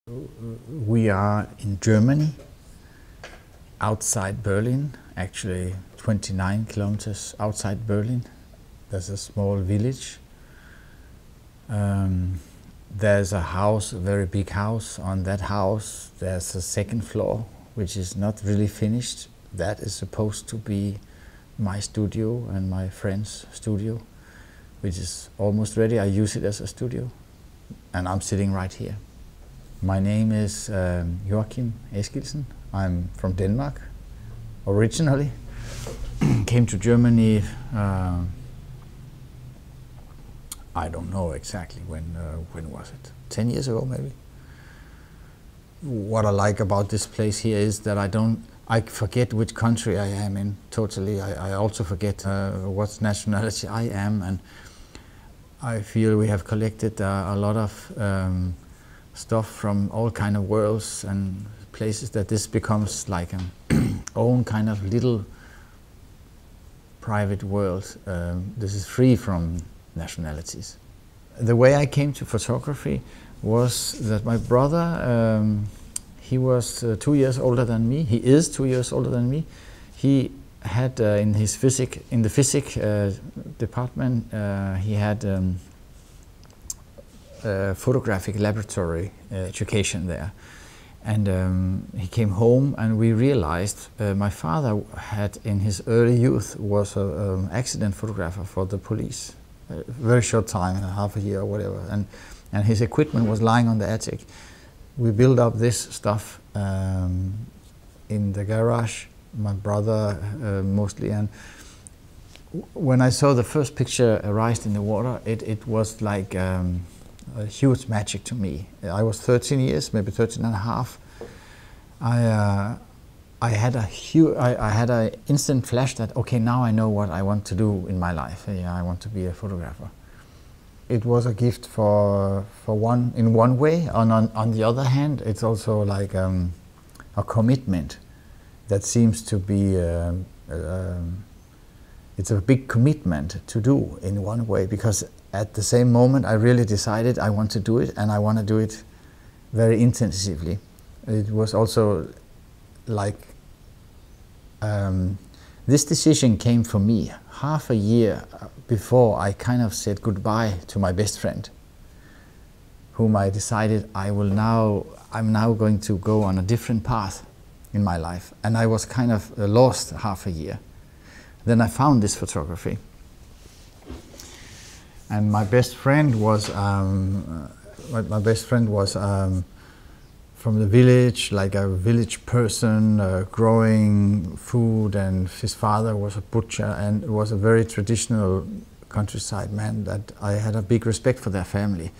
We are in Germany, outside Berlin, actually 29 kilometers outside Berlin. There's a small village. There's a house, a very big house. On that house there's a second floor which is not really finished. That is supposed to be my studio and my friend's studio, which is almost ready. I use it as a studio, and I'm sitting right here. My name is Joakim Eskildsen. I'm from Denmark originally. Came to Germany, I don't know exactly when was it? 10 years ago maybe. What I like about this place here is that I forget which country I am in totally. I also forget what nationality I am, and I feel we have collected a lot of stuff from all kind of worlds and places, that this becomes like an own kind of little private world. This is free from nationalities. The way I came to photography was that my brother, he was 2 years older than me. He is 2 years older than me. He had in the physics department, he had photographic laboratory education there, and he came home, and we realized my father had in his early youth was an accident photographer for the police, a very short time, half a year or whatever, and his equipment was lying on the attic. We built up this stuff in the garage, my brother mostly, and when I saw the first picture rise in the water, it was like a huge magic to me. I was 13 years, maybe 13 and a half. I had an instant flash that, okay, now I know what I want to do in my life. Yeah, I want to be a photographer. It was a gift for one in one way. On the other hand, it's also like a commitment that seems to be it's a big commitment to do in one way, because at the same moment I really decided I want to do it, and I want to do it very intensively. It was also like this decision came for me half a year before I kind of said goodbye to my best friend, whom I decided I'm now going to go on a different path in my life. And I was kind of lost half a year. Then I found this photography. And my best friend was from the village, like a village person, growing food, and his father was a butcher, and it was a very traditional countryside man that I had a big respect for their family.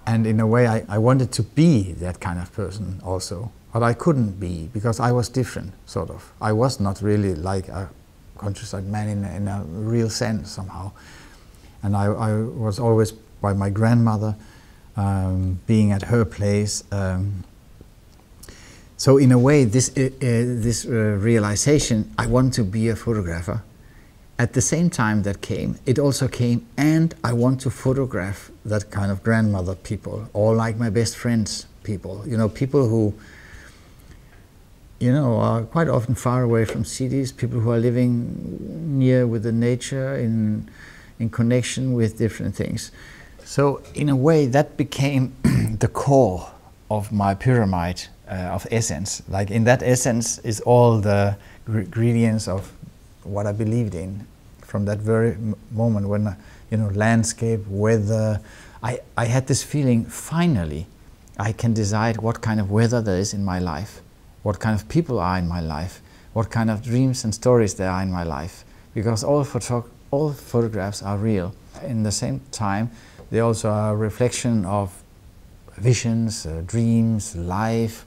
And in a way I wanted to be that kind of person also, but I couldn't be, because I was different, sort of. I was not really like a countryside man in a real sense somehow. And I was always by my grandmother, being at her place. So in a way, this realization, I want to be a photographer. At the same time that came, it also came, and I want to photograph that kind of grandmother people, or like my best friends people, people who, are quite often far away from cities, people who are living near with the nature, in connection with different things. So in a way that became the core of my pyramid of essence. Like in that essence is all the ingredients of what I believed in from that very moment when, landscape, weather. I had this feeling, finally, I can decide what kind of weather there is in my life, what kind of people are in my life, what kind of dreams and stories there are in my life, because all photographs are real. In the same time, they also are a reflection of visions, dreams, life.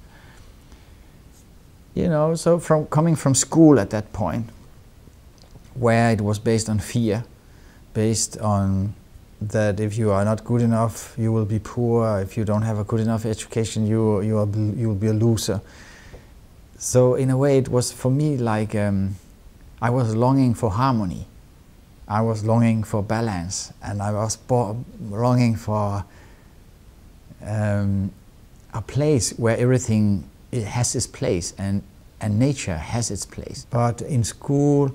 So coming from school at that point, where it was based on fear, based on that if you are not good enough, you will be poor. If you don't have a good enough education, you will be a loser. So in a way, it was for me like I was longing for harmony. I was longing for balance, and I was longing for a place where everything has its place and nature has its place. But in school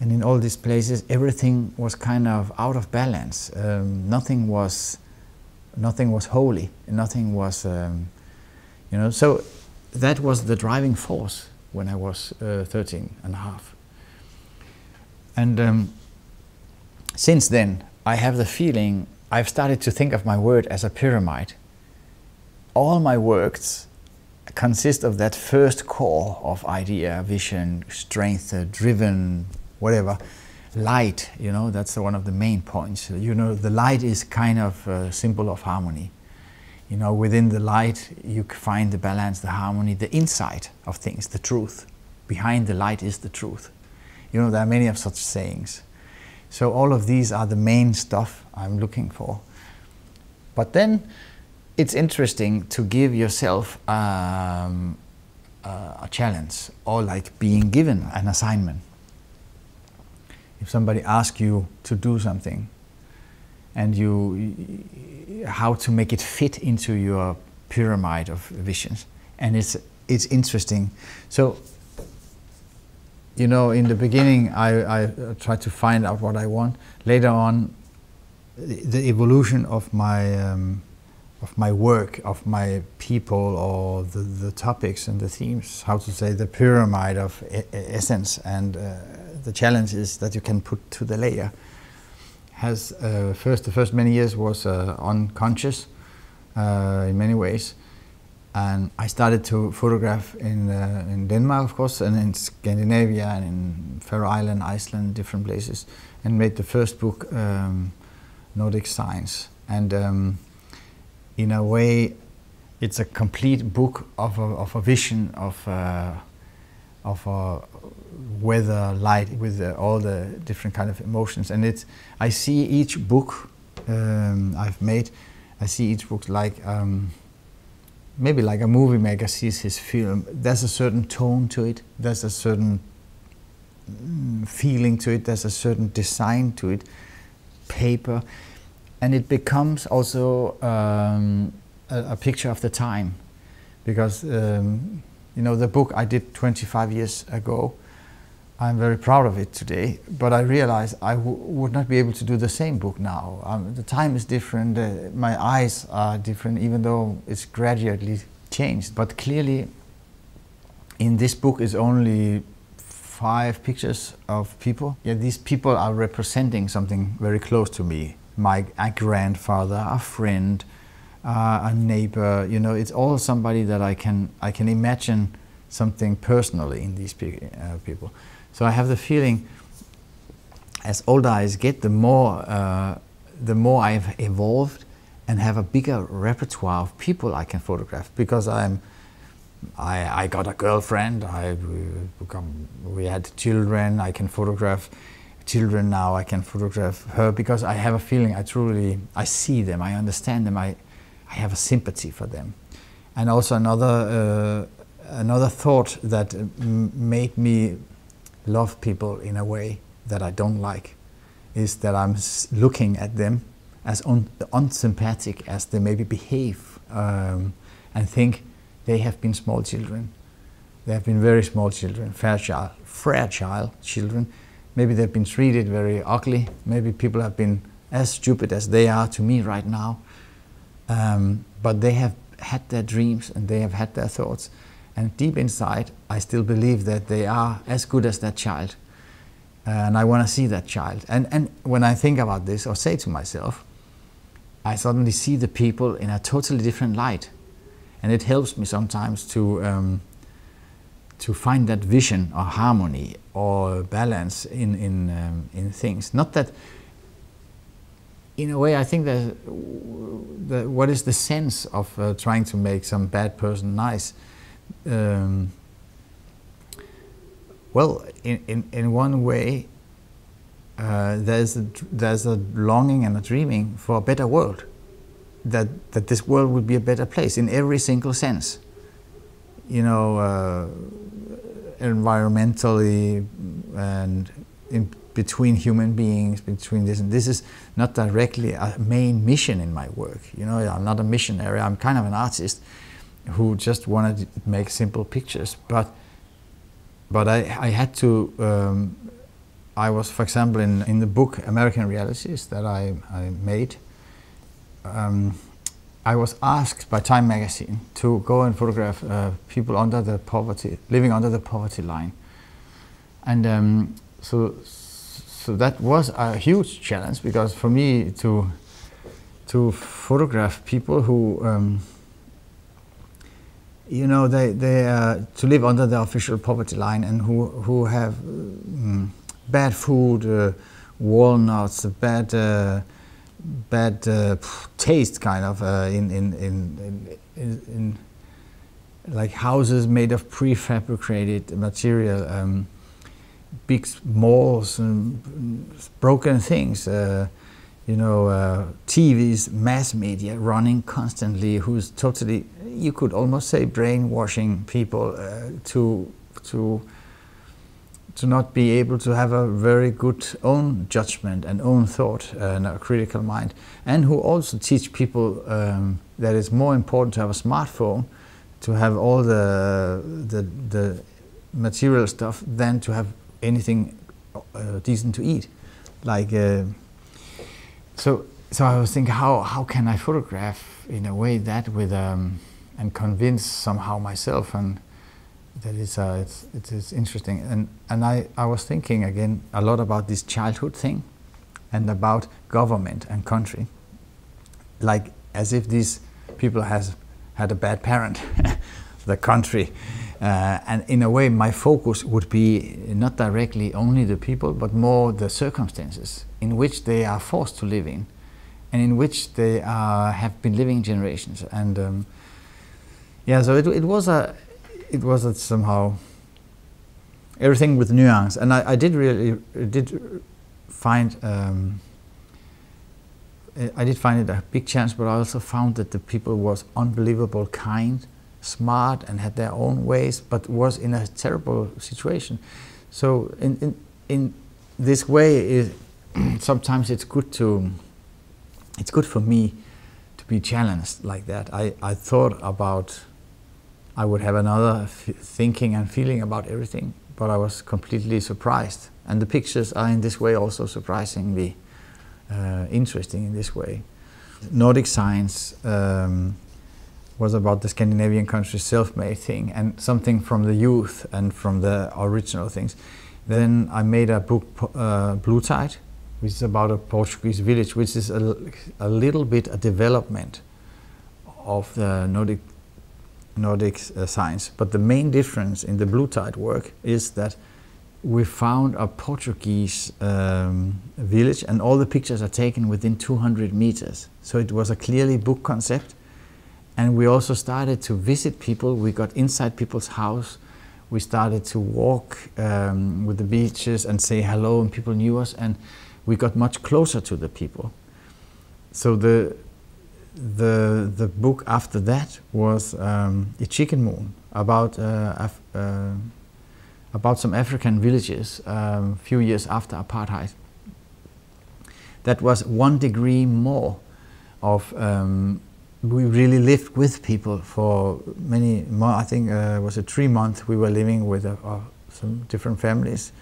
and in all these places, everything was kind of out of balance. Nothing was holy. Nothing was, you know. So that was the driving force when I was 13 and a half. And since then, I have the feeling I've started to think of my work as a pyramid. All my works consist of that first core of idea, vision, strength, driven, whatever, light, you know, that's one of the main points. You know, the light is kind of a symbol of harmony. You know, within the light you find the balance, the harmony, the insight of things, the truth. Behind the light is the truth. You know, there are many of such sayings. So all of these are the main stuff I'm looking for. But then it's interesting to give yourself a challenge, or like being given an assignment. If somebody asks you to do something and how to make it fit into your pyramid of visions, and it's interesting. So, you know, in the beginning I tried to find out what I want. Later on, the evolution of my work, of my people, or the topics and the themes, how to say, the pyramid of essence and the challenges that you can put to the layer, has the first many years was unconscious in many ways. And I started to photograph in Denmark, of course, and in Scandinavia and in Faroe Island, Iceland, different places, and made the first book, Nordic Science. And in a way, it's a complete book of a vision of weather, light, with all the different kind of emotions. And I see each book I've made, I see each book like maybe like a movie maker sees his film. There's a certain tone to it, there's a certain feeling to it, there's a certain design to it, paper, and it becomes also a picture of the time. Because you know, the book I did 25 years ago, I'm very proud of it today, but I realize I would not be able to do the same book now. The time is different, my eyes are different, even though it's gradually changed. But clearly, in this book is only 5 pictures of people. Yeah, these people are representing something very close to me. A grandfather, a friend, a neighbor. You know, it's all somebody that I can imagine something personally in these people. So I have the feeling, as older I get, the more I've evolved and have a bigger repertoire of people I can photograph. Because I got a girlfriend, we had children, I can photograph children now, I can photograph her, because I have a feeling I see them, I understand them, I have a sympathy for them. And also another thought that made me love people in a way that I don't like is that I'm looking at them as unsympathetic as they maybe behave, and think they have been small children. They have been very small children, fragile children. Maybe they've been treated very ugly. Maybe people have been as stupid as they are to me right now. But they have had their dreams and they have had their thoughts. And deep inside, I still believe that they are as good as that child. And I want to see that child. And when I think about this, or say to myself, I suddenly see the people in a totally different light. And it helps me sometimes to find that vision or harmony or balance in things. Not that, in a way, I think that what is the sense of trying to make some bad person nice? Well, in one way, there's a longing and a dreaming for a better world. That this world would be a better place in every single sense. You know, environmentally and between human beings, between this. And this is not directly a main mission in my work. You know, I'm not a missionary, I'm kind of an artist. who just wanted to make simple pictures. But I had to. I was, for example, in the book American Realities that I made. I was asked by Time magazine to go and photograph people living under the poverty line, and so that was a huge challenge, because for me to photograph people who to live under the official poverty line, and who have bad food, walnuts, bad taste, kind of in like houses made of prefabricated material, big malls and broken things, TVs, mass media running constantly, who's totally, you could almost say, brainwashing people to not be able to have a very good own judgment and own thought and a critical mind, and who also teach people that it's more important to have a smartphone, to have all the material stuff, than to have anything decent to eat. Like so I was thinking, how can I photograph in a way that with and convince somehow myself, and that it is interesting. And I was thinking again a lot about this childhood thing, and about government and country, like as if these people had a bad parent, the country. And in a way my focus would be not directly only the people, but more the circumstances in which they are forced to live in, and in which they have been living generations. And so it was a somehow everything with nuance. And I did find it a big challenge, but I also found that the people was unbelievable kind, smart, and had their own ways, but was in a terrible situation. So in this way, sometimes it's good for me to be challenged like that. I thought about I would have another thinking and feeling about everything, but I was completely surprised. And the pictures are in this way also surprisingly interesting in this way. Nordic Science was about the Scandinavian country's self-made thing, and something from the youth and from the original things. Then I made a book, Blue Tide, which is about a Portuguese village, which is a little bit a development of the Nordic science. But the main difference in the Blue Tide work is that we found a Portuguese village, and all the pictures are taken within 200 meters. So it was a clearly book concept. And we also started to visit people. We got inside people's house. We started to walk with the beaches and say hello, and people knew us, and we got much closer to the people. So the book after that was A Chicken Moon, about some African villages a few years after apartheid. That was 1 degree more of we really lived with people for many more. I think it was 3 months we were living with some different families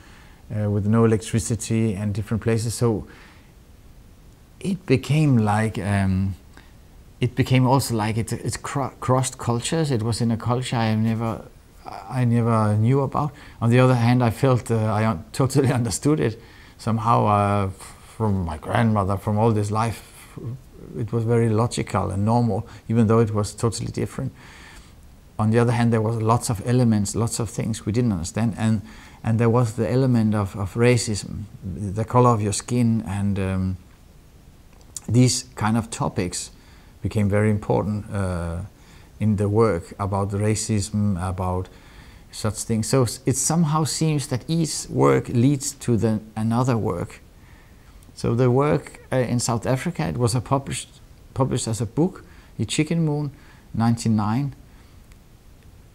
with no electricity and different places. So it became like it became also like it's crossed cultures. It was in a culture I never knew about. On the other hand, I felt I totally understood it somehow from my grandmother, from all this life. It was very logical and normal, even though it was totally different. On the other hand, there was lots of elements, lots of things we didn't understand, and there was the element of racism, the color of your skin, and these kind of topics became very important in the work about the racism, about such things. So it somehow seems that each work leads to another work. So the work in South Africa, it was published as a book, A Chicken Moon, 1999.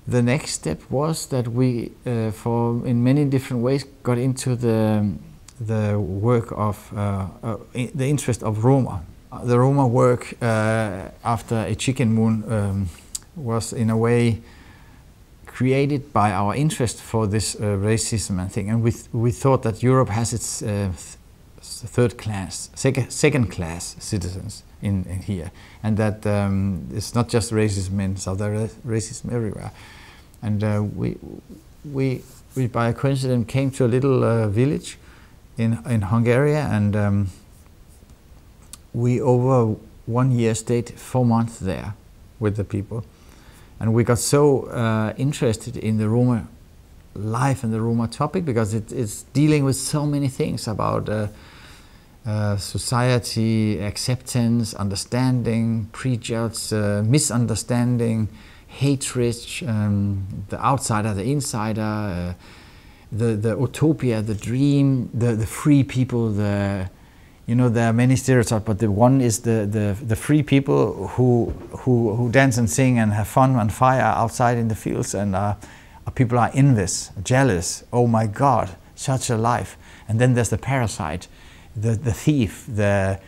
The next step was that we, in many different ways, got into the work of the interest of Roma. The Roma work after A Chicken Moon was in a way created by our interest for this racism and thing, and we thought that Europe has its second class citizens in here, and that it's not just racism in South, there is racism everywhere. And we by a coincidence came to a little village in Hungary, and we over 1 year stayed 4 months there with the people, and we got so interested in the Roma life and the Roma topic, because it's dealing with so many things about society, acceptance, understanding, prejudge, misunderstanding, hatred, the outsider, the insider, the utopia, the dream, the free people. You know, there are many stereotypes, but the one is the free people who dance and sing and have fun and fire outside in the fields, and people are envious, jealous. Oh my God, such a life! And then there's the parasite, the thief, the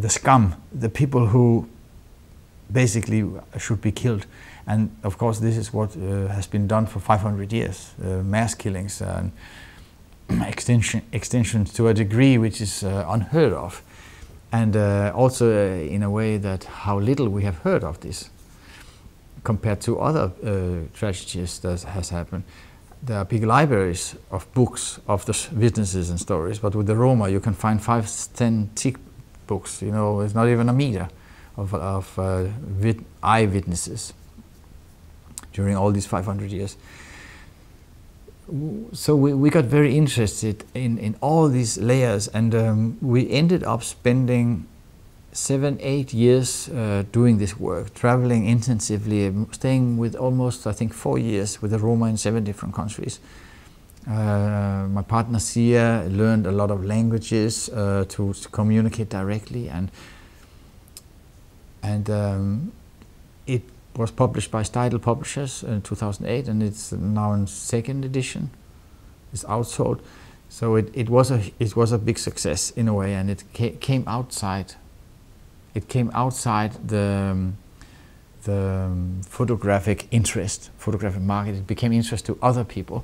scum, the people who basically should be killed. And of course, this is what has been done for 500 years: mass killings and extinction to a degree which is unheard of, and also in a way that how little we have heard of this compared to other tragedies that has happened. There are big libraries of books of the witnesses and stories, but with the Roma you can find 5-10 tick books. You know, it's not even a meter of eyewitnesses during all these 500 years. So we got very interested in all these layers, and we ended up spending 7-8 years doing this work, traveling intensively, staying with almost, I think, 4 years with the Roma in 7 different countries. My partner Sia learned a lot of languages to communicate directly, and it was published by Steidl Publishers in 2008, and it's now in 2nd edition. It's outsold, so it was a big success in a way, and it came outside. It came outside the photographic interest, photographic market. It became interest to other people,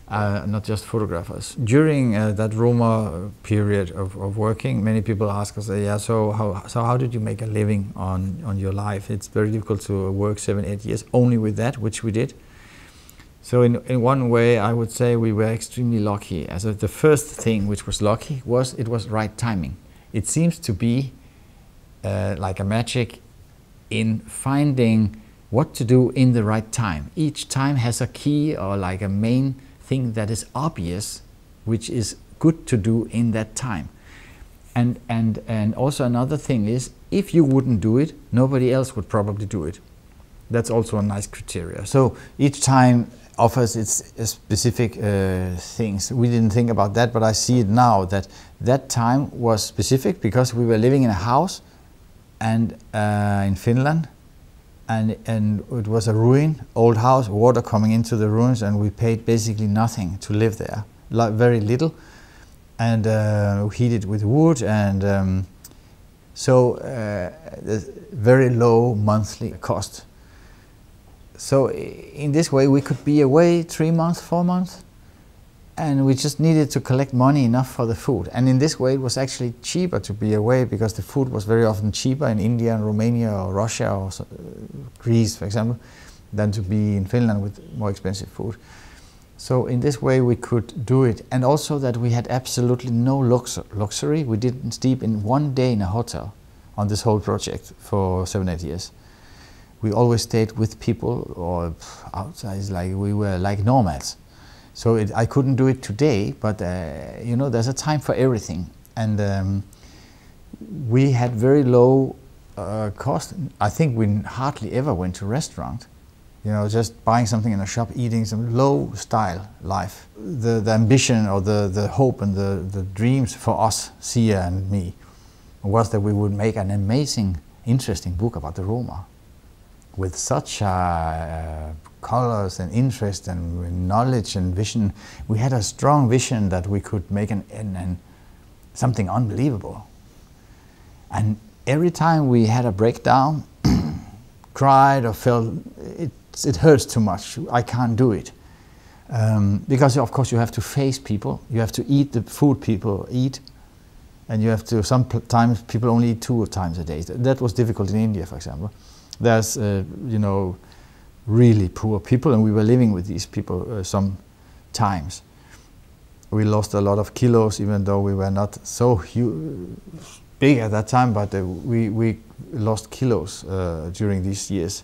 not just photographers. During that Roma period of working, many people ask us, yeah, so how did you make a living on your life? It's very difficult to work 7-8 years only with that, which we did. So in one way, I would say we were extremely lucky. As the first thing which was lucky was it was right timing. It seems to be like a magic in finding what to do in the right time. Each time has a key or like a main thing that is obvious, which is good to do in that time. And also another thing is, if you wouldn't do it, nobody else would probably do it. That's also a nice criteria. So each time offers its specific things. We didn't think about that, but I see it now that that time was specific because we were living in a house and in Finland, and it was a ruin, old house, water coming into the ruins, and we paid basically nothing to live there, like very little, and heated with wood, and so very low monthly cost. So in this way we could be away 3 months, 4 months, and we just needed to collect money enough for the food. And in this way it was actually cheaper to be away, because the food was very often cheaper in India and Romania or Russia or Greece, for example, than to be in Finland with more expensive food. So in this way we could do it. And also that we had absolutely no luxury. We didn't sleep in 1 day in a hotel on this whole project for 7-8 years. We always stayed with people or outside, like we were like nomads. So I couldn't do it today, but you know, there's a time for everything. And we had very low cost. I think we hardly ever went to a restaurant. You know, just buying something in a shop, eating some low style life. The ambition or the hope and the dreams for us, Sia and me, was that we would make an amazing, interesting book about the Roma, with such colors and interest and knowledge and vision. We had a strong vision that we could make something unbelievable. And every time we had a breakdown, cried or felt it hurts too much, I can't do it. Because of course you have to face people, you have to eat the food people eat, and you have to, sometimes people only eat 2 times a day. That was difficult in India, for example. There's, you know, really poor people, and we were living with these people sometimes. We lost a lot of kilos, even though we were not so big at that time, but we lost kilos during these years.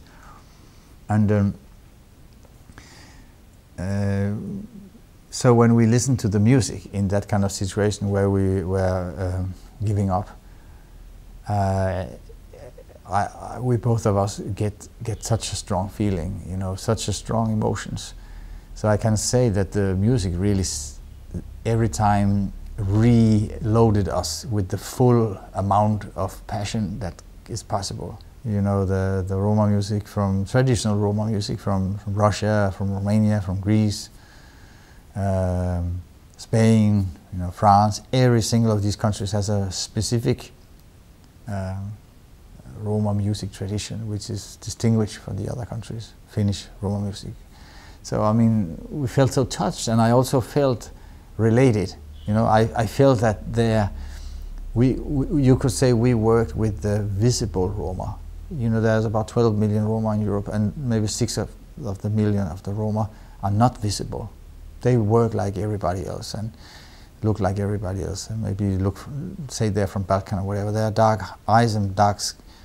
And so when we listened to the music in that kind of situation where we were giving up, we both of us get such a strong feeling, you know, such a strong emotions. So I can say that the music really every time reloaded us with the full amount of passion that is possible. You know, the Roma music, from traditional Roma music from Russia, from Romania, from Greece, Spain, you know, France. Every single of these countries has a specific Roma music tradition, which is distinguished from the other countries. Finnish Roma music. So I mean, we felt so touched, and I also felt related. You know, I felt that you could say we worked with the visible Roma. You know, there's about 12 million Roma in Europe, and maybe 6 of the million of the Roma are not visible. They work like everybody else and look like everybody else. And maybe you say they're from Balkan or whatever. They have dark eyes and dark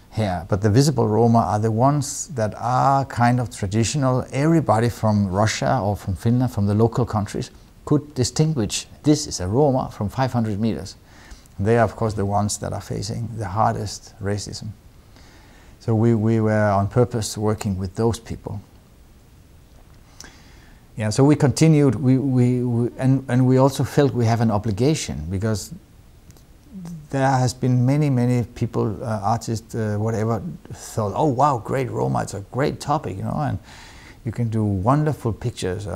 hair. But the visible Roma are the ones that are kind of traditional. Everybody from Russia or from Finland, from the local countries, could distinguish this is a Roma from 500 meters. They are, of course, the ones that are facing the hardest racism. So we were on purpose working with those people. Yeah, so we continued, and we also felt we have an obligation, because there has been many people, artists, whatever, thought, oh wow, great Roma, it's a great topic, you know, and you can do wonderful pictures,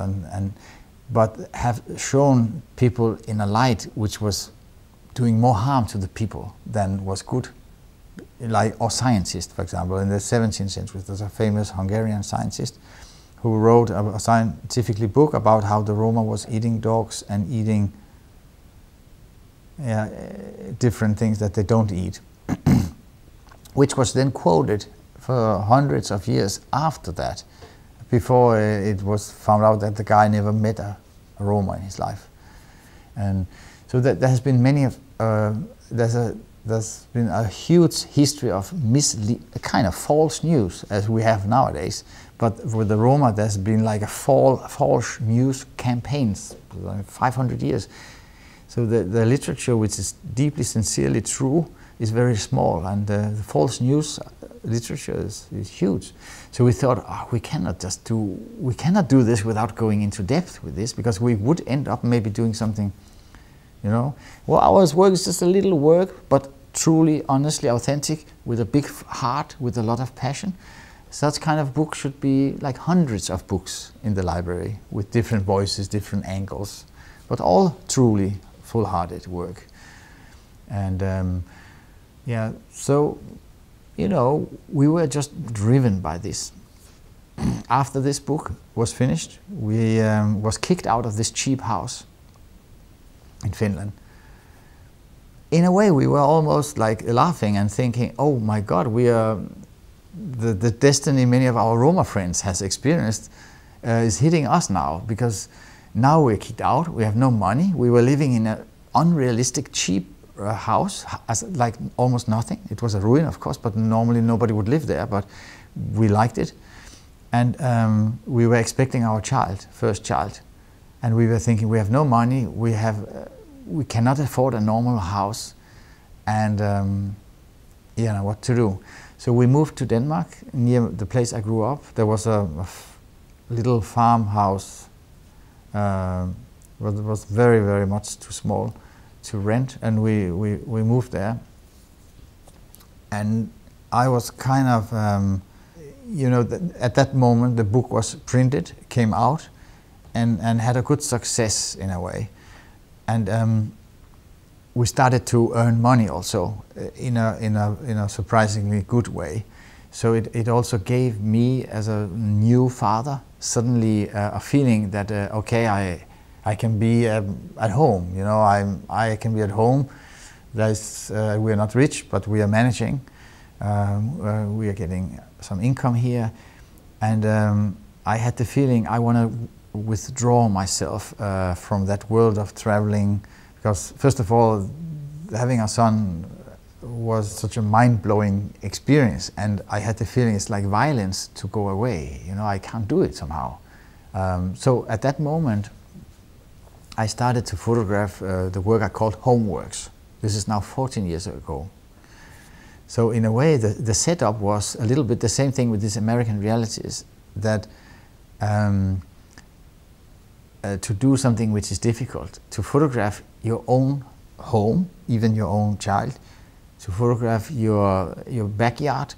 but have shown people in a light which was doing more harm to the people than was good. Like, or scientists, for example, in the 17th century, there's a famous Hungarian scientist who wrote a scientifically book about how the Roma was eating dogs and eating different things that they don't eat, which was then quoted for hundreds of years after that, before it was found out that the guy never met a Roma in his life. And so that there has been there's been a huge history of kind of false news, as we have nowadays. But with the Roma, there's been like a false news campaigns, like 500 years. So the literature, which is deeply, sincerely true, is very small, and the false news literature is huge. So we thought, oh, we cannot do this without going into depth with this, because we would end up maybe doing something, you know. Well, our work is just a little work, but truly, honestly, authentic, with a big heart, with a lot of passion. Such kind of book should be like hundreds of books in the library, with different voices, different angles, but all truly full-hearted work. And yeah, so, you know, we were just driven by this. After this book was finished, we was kicked out of this cheap house in Finland. In a way, we were almost like laughing and thinking, oh my God, we are, the destiny many of our Roma friends has experienced is hitting us now, because now we're kicked out, we have no money, we were living in an unrealistic cheap house, as like almost nothing. It was a ruin, of course, but normally nobody would live there, but we liked it. And we were expecting our first child. And we were thinking, we have no money, we cannot afford a normal house, and you know what to do. So we moved to Denmark, near the place I grew up. There was a little farmhouse, but it was very, very much too small to rent, and we moved there. And I was kind of, you know, at that moment the book was printed, came out, and had a good success in a way. And we started to earn money also in a surprisingly good way. So it also gave me, as a new father, suddenly a feeling that okay, I can be at home. You know, I can be at home. We are not rich, but we are managing. We are getting some income here, and I had the feeling I want to withdraw myself from that world of traveling, because first of all, having a son was such a mind-blowing experience, and I had the feeling it's like violence to go away. You know, I can't do it somehow. So at that moment, I started to photograph the work I called homeworks. This is now 14 years ago. So in a way, the setup was a little bit the same thing with these American realities, that to do something which is difficult, to photograph your own home, even your own child, to photograph your backyard,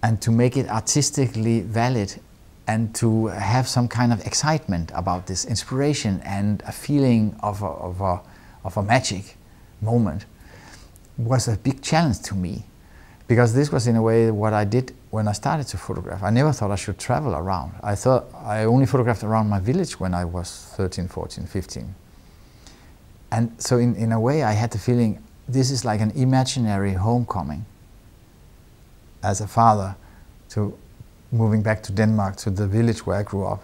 and to make it artistically valid, and to have some kind of excitement about this, inspiration and a feeling of a magic moment, was a big challenge to me. Because this was in a way what I did when I started to photograph. I never thought I should travel around. I thought I only photographed around my village when I was 13, 14, 15. And so in a way I had the feeling this is like an imaginary homecoming as a father, to moving back to Denmark, to the village where I grew up.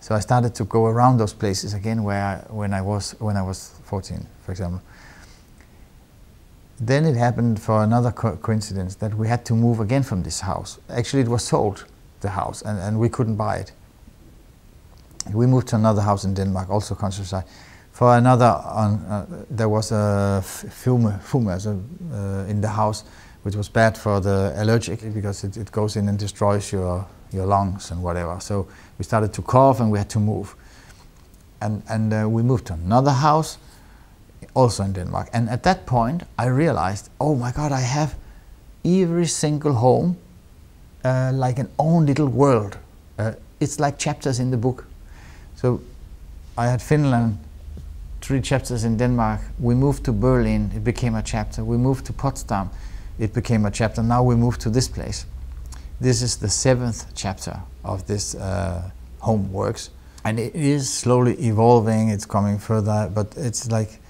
So I started to go around those places again when I was 14, for example. Then it happened for another coincidence that we had to move again from this house. Actually, it was sold, the house, and we couldn't buy it. We moved to another house in Denmark, also countryside. For another, there was a fume in the house, which was bad for the allergic, because it goes in and destroys your lungs and whatever. So we started to cough and we had to move. And we moved to another house, also in Denmark. And at that point, I realized, oh my God, I have every single home like an own little world. It's like chapters in the book. So I had Finland, 3 chapters in Denmark. We moved to Berlin, it became a chapter. We moved to Potsdam, it became a chapter. Now we moved to this place. This is the 7th chapter of this homeworks. And it is slowly evolving, it's coming further, but it's like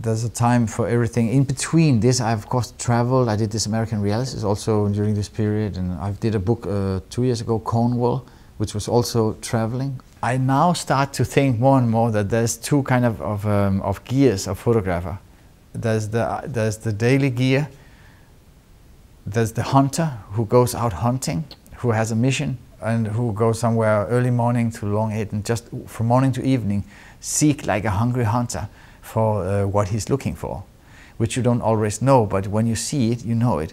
there's a time for everything. In between this, I of course traveled. I did this American realities also during this period, and I did a book 2 years ago, Cornwall, which was also traveling. I now start to think more and more that there's 2 kind of gears of photographer. There's the daily gear. There's the hunter who goes out hunting, who has a mission, and who goes somewhere early morning to long night, and just from morning to evening seek like a hungry hunter for what he's looking for, which you don't always know, but when you see it, you know it.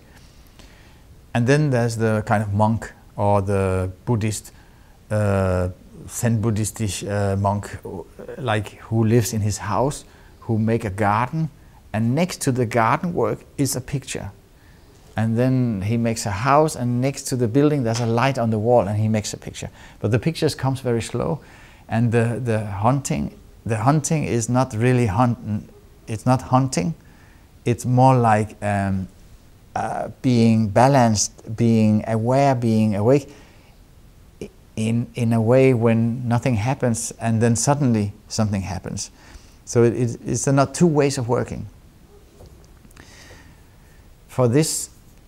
And then there's the kind of monk, or the Buddhist, Zen Buddhist monk, like who lives in his house, who make a garden, and next to the garden work is a picture. And then he makes a house, and next to the building there's a light on the wall, and he makes a picture. But the pictures comes very slow, and the hunting is not really hunting. It's not hunting. It's more like being balanced, being aware, being awake, in a way when nothing happens, and then suddenly something happens. So it's not 2 ways of working. For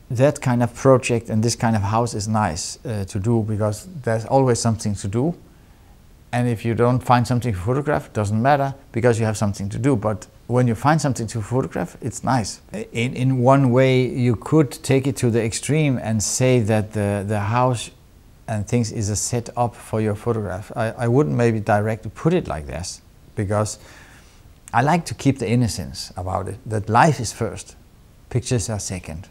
that kind of project and this kind of house is nice to do, because there's always something to do. And if you don't find something to photograph, it doesn't matter, because you have something to do. But when you find something to photograph, it's nice. In one way, you could take it to the extreme and say that the house and things is a setup for your photograph. I wouldn't maybe directly put it like this, because I like to keep the innocence about it, that life is first, pictures are second.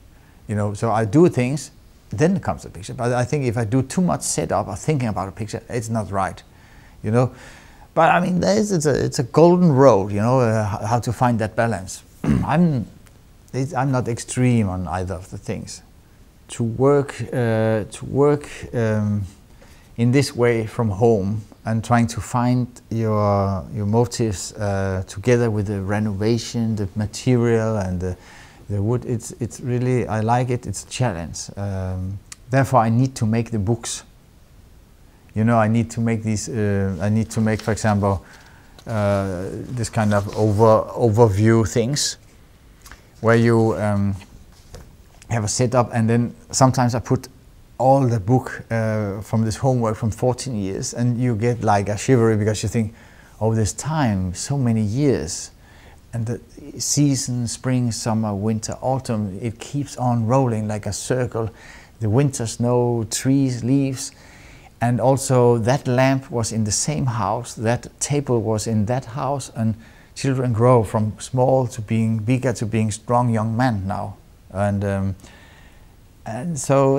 You know, so I do things, then comes the picture. But I think if I do too much setup or thinking about a picture, it's not right. You know, but I mean, it's a golden road. You know, how to find that balance. I'm not extreme on either of the things. To work in this way from home and trying to find your motives together with the renovation, the material, and The wood, it's really, I like it, it's a challenge. Therefore I need to make the books. You know, I need to make these, I need to make, for example, this kind of overview things, where you have a setup, and then sometimes I put all the book from this homework from 14 years, and you get like a shivery because you think, oh, this time, so many years, and the season, spring, summer, winter, autumn, it keeps on rolling like a circle. The winter snow, trees, leaves, and also that lamp was in the same house, that table was in that house, and children grow from small to being bigger to being strong young men now. And so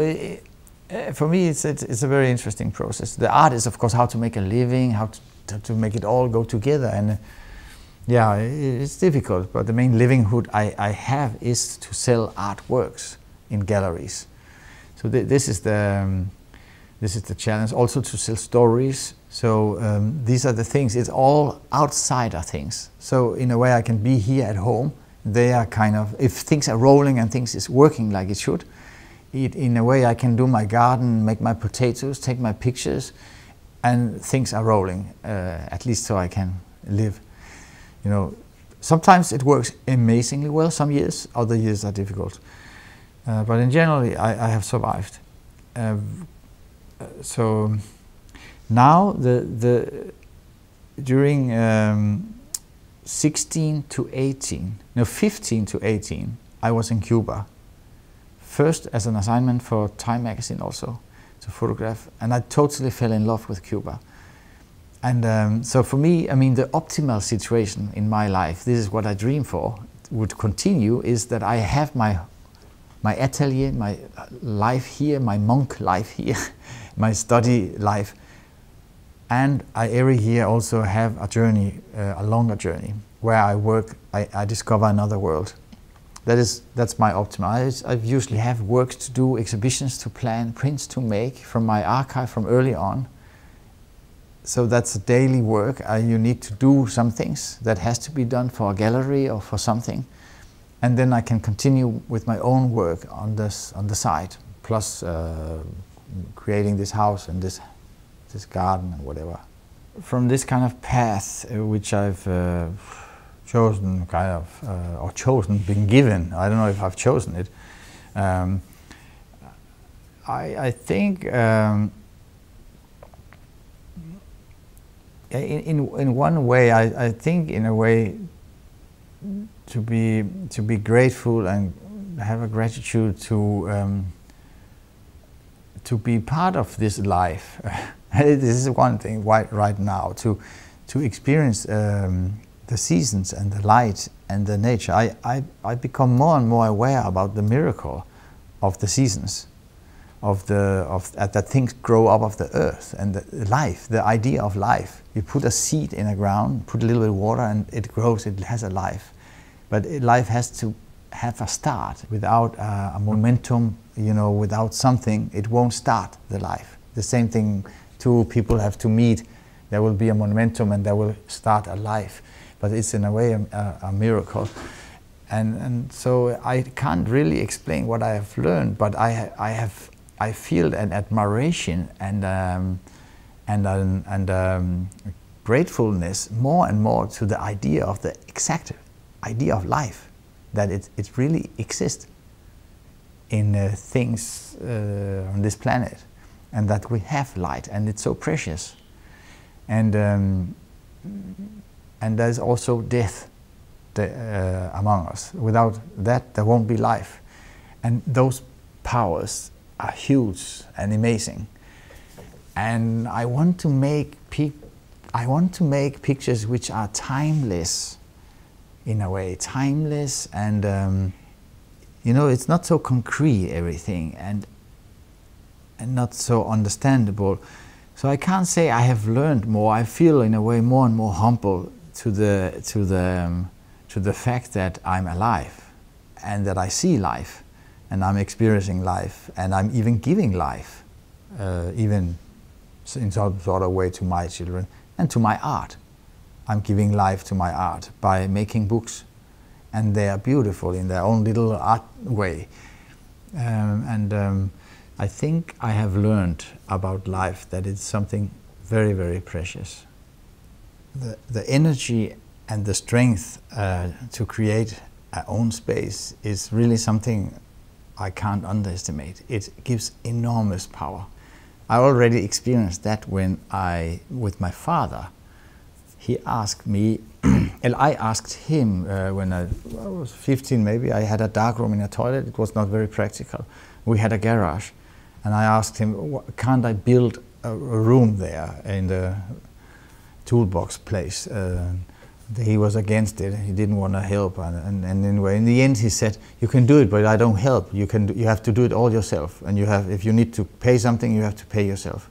for me it's a very interesting process. The art is of course how to make a living, how to make it all go together, and yeah, it's difficult, but the main livelihood I have is to sell artworks in galleries. So this is the challenge, also to sell stories. So these are the things, it's all outsider things. So in a way I can be here at home. They are kind of, if things are rolling and things is working like it should, in a way I can do my garden, make my potatoes, take my pictures, and things are rolling, at least so I can live. You know, sometimes it works amazingly well, some years, other years are difficult. But in general, I have survived. So now, during 16 to 18, no, 15 to 18, I was in Cuba. First as an assignment for Time magazine also, to photograph, and I totally fell in love with Cuba. And so for me, I mean, the optimal situation in my life, this is what I dream for, would continue, is that I have my atelier, my life here, my monk life here, my study life, and I every year also have a journey, a longer journey, where I work, I discover another world. That's my optimal. I usually have work to do, exhibitions to plan, prints to make from my archive from early on. So that's a daily work. You need to do some things that has to be done for a gallery or for something. And then I can continue with my own work on the side, plus creating this house and this garden and whatever. From this kind of path, which I've chosen, kind of, or chosen, been given, I don't know if I've chosen it. I think in one way, I think in a way to be grateful and have a gratitude to be part of this life. This is one thing right now, to experience the seasons and the light and the nature. I become more and more aware about the miracle of the seasons, that things grow up of the earth, and the life, the idea of life. You put a seed in the ground, put a little bit of water, and it grows, it has a life. But life has to have a start. Without a momentum, you know, without something, it won't start the life. The same thing, two people have to meet, there will be a momentum and there will start a life. But it's in a way a miracle. And so I can't really explain what I have learned, but I feel an admiration and gratefulness more and more to the idea of the exact idea of life, that it really exists in things on this planet, and that we have light, and it's so precious. And there's also death among us. Without that, there won't be life. And those powers are huge and amazing. And I want to make pictures which are timeless, in a way, timeless, and you know, it's not so concrete, everything, and not so understandable. So I can't say I have learned more. I feel in a way more and more humble to the fact that I'm alive, and that I see life, and I'm experiencing life, and I'm even giving life, even in some sort of way, to my children and to my art. I'm giving life to my art by making books and they are beautiful in their own little art way. I think I have learned about life that it's something very, very precious. The energy and the strength to create our own space is really something I can't underestimate. It gives enormous power. I already experienced that when with my father, he asked me, and I asked him when I was 15 maybe, I had a dark room in a toilet. It was not very practical. We had a garage, and I asked him, can't I build a room there in the toolbox place? He was against it. He didn't want to help, and anyway, in the end, he said, "You can do it, but I don't help. You have to do it all yourself. And if you need to pay something, you have to pay yourself."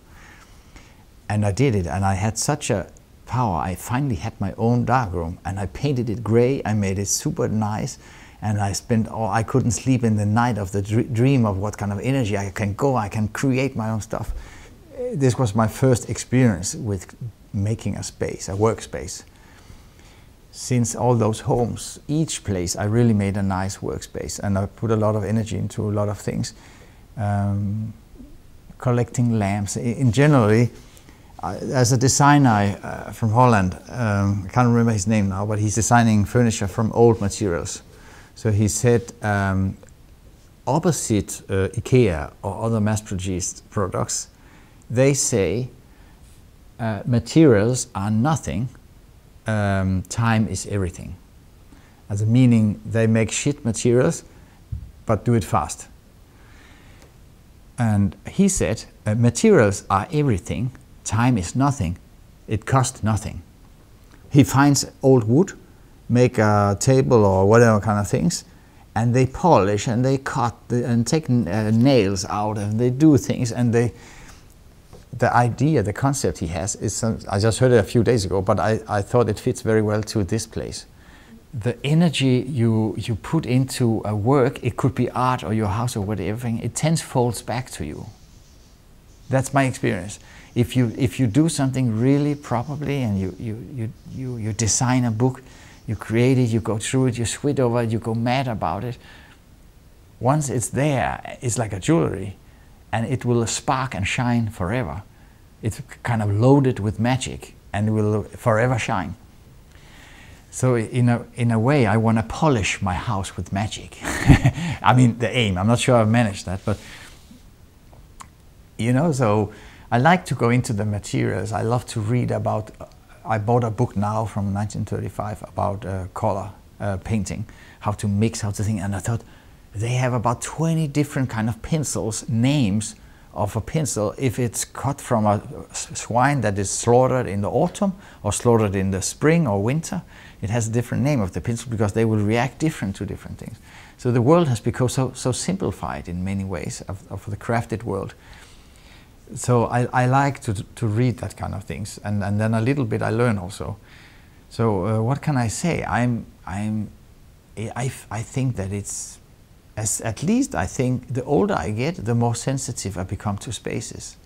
And I did it, and I had such a power. I finally had my own darkroom, and I painted it gray. I made it super nice, and I couldn't sleep in the night of the dream of what kind of energy I can create my own stuff. This was my first experience with making a space, a workspace. Since all those homes, each place, I really made a nice workspace, and I put a lot of energy into a lot of things. Collecting lamps. In generally, as a designer from Holland, I can't remember his name now, but he's designing furniture from old materials. So he said, opposite IKEA or other mass-produced products, they say materials are nothing. Time is everything. As a meaning, they make shit materials, but do it fast. And he said, materials are everything, time is nothing, it costs nothing. He finds old wood, make a table or whatever kind of things, and they polish and they cut and take nails out and they do things, and the idea, the concept he has is I just heard it a few days ago, but I thought it fits very well to this place. The energy you put into a work, it could be art or your house or whatever, it tenfolds back to you. That's my experience. If you do something really properly and you design a book, you create it, you go through it, you sweat over it, you go mad about it, once it's there, it's like a jewelry. And it will spark and shine forever. It's kind of loaded with magic and will forever shine. So in a way, I want to polish my house with magic. I mean, the aim. I'm not sure I've managed that, but so I like to go into the materials. I love to read about. I bought a book now from 1935 about color painting, how to mix, how to think, and I thought, they have about 20 different kind of pencils, names of a pencil, if it's cut from a swine that is slaughtered in the autumn or slaughtered in the spring or winter. It has a different name of the pencil because they will react different to different things. So the world has become so simplified in many ways of the crafted world. So I like to read that kind of things, and then a little bit I learn also. So what can I say? I think that it's, at least I think the older I get, the more sensitive I become to spaces.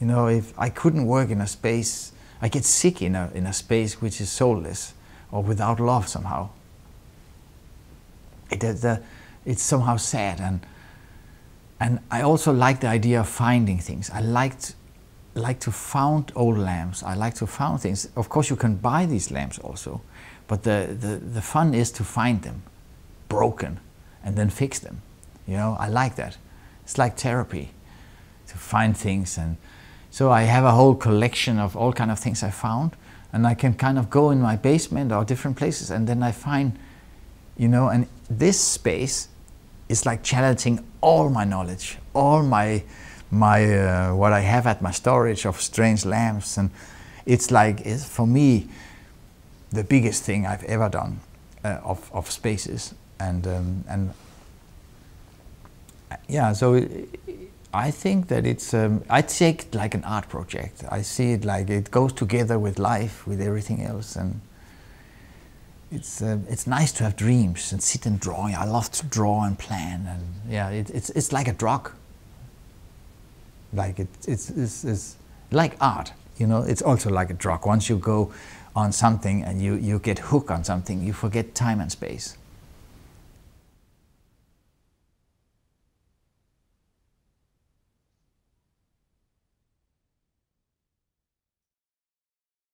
If I couldn't work in a space, I get sick in a space which is soulless or without love somehow. It's somehow sad, and I also like the idea of finding things. I like to found old lamps. I like to found things. Of course, you can buy these lamps also, but the fun is to find them broken and then fix them. I like that. It's like therapy, to find things. And so I have a whole collection of all kind of things I found, and I can kind of go in my basement or different places, and then I find, and this space is like challenging all my knowledge, all my what I have at my storage of strange lamps, and it's for me the biggest thing I've ever done of spaces. And yeah, so I think that it's I take it like an art project. I see it like it goes together with life, with everything else, and it's nice to have dreams and sit and draw. I love to draw and plan, and yeah, it's like a drug. Like it's like art. You know, it's also like a drug. Once you go on something and you get hooked on something, you forget time and space.